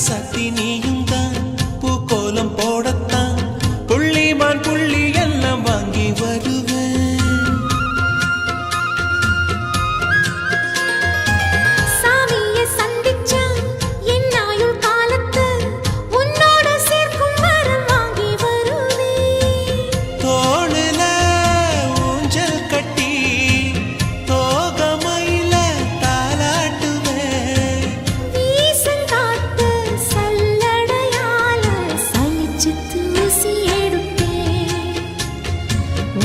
ராசாத்தி நீயும் தான் பூக்கோலம் போடத்தான் புள்ளிமான் புள்ளி எல்லாம் வாங்கி வருவேன். சாமியை சந்திச்சா என் ஆயுள் காலத்து உன்னோட சேர்க்கும் வரம் வாங்கி வருவேன். தோளுல ஊஞ்சல் கட்டி தோகமையில தாலாட்டுவேன். வீசங்காத்து சல்லடையால சலிச்சு தூசி எடுப்பேன்.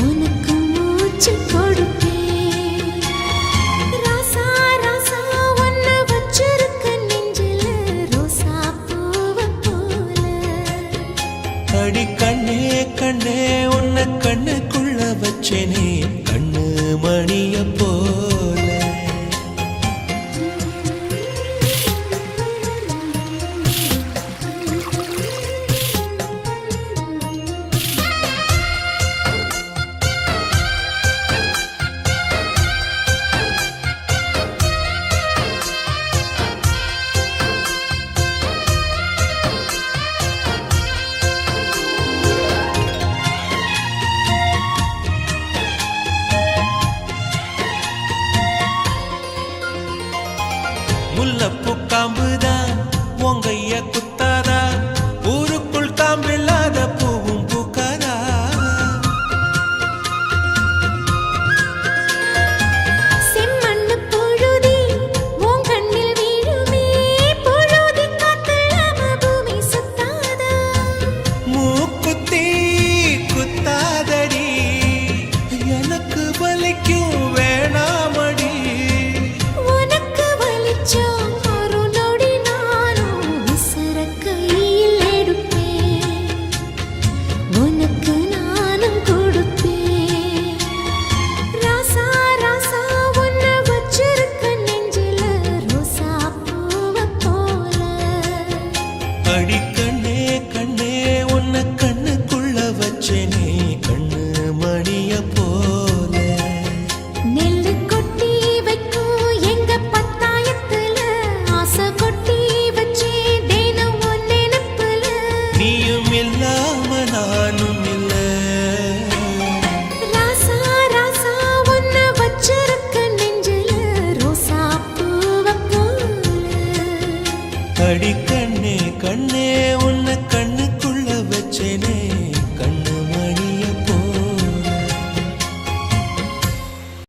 உனக்கு மூச்சு கொடுப்பேன். ராசா ராசா உன்னை வச்சிருக்க நெஞ்சில ரோசா பூவை போல. அடி கண்ணே கண்ணே உன்னை கண்ணுக்குள்ள வச்சேனே கண்ணு மணிய போல. முல்லப்பூ காம்புதான் உங்கைய குத்தாதா ஊருக்குள் காம்பில்லாத பூவும் பூக்காதா. செம்மண்ணு புழுதி உன் கண்ணில் வீழுமே. புழுதி காத்துல பூமி சுத்தாதா. மூக்குத்தி குத்தாதடி எனக்கு வலிக்கும் வேணாமடி. உனக்கு வலிச்சா ஒரு நொடி நானும் விசிற கையில் எடுப்பேன். உனக்கு நானும் கொடுப்பேன். ராசா ராசா உன்னை வச்சிருக்க நெஞ்சில ரோசா பூவை போல. அடி கண்ணே கண்ணே உன்னை கண்ணுக்குள்ள வச்சேனே கண்ணு மணிய போல. நெல்லு கொட்டி வைக்கும் எங்க பத்தாயத்துல ஆசை கொட்டி வச்சே தினம் உன் நினைப்புல. நீயும் இல்லாம நானும் இல்ல. ராசா ராசா உன்னை வச்சிருக்க நெஞ்சில ரோசா பூவை போல. அடி கண்ணே கண்ணே உன்னை கண்ணுக்குள்ள வச்சேனே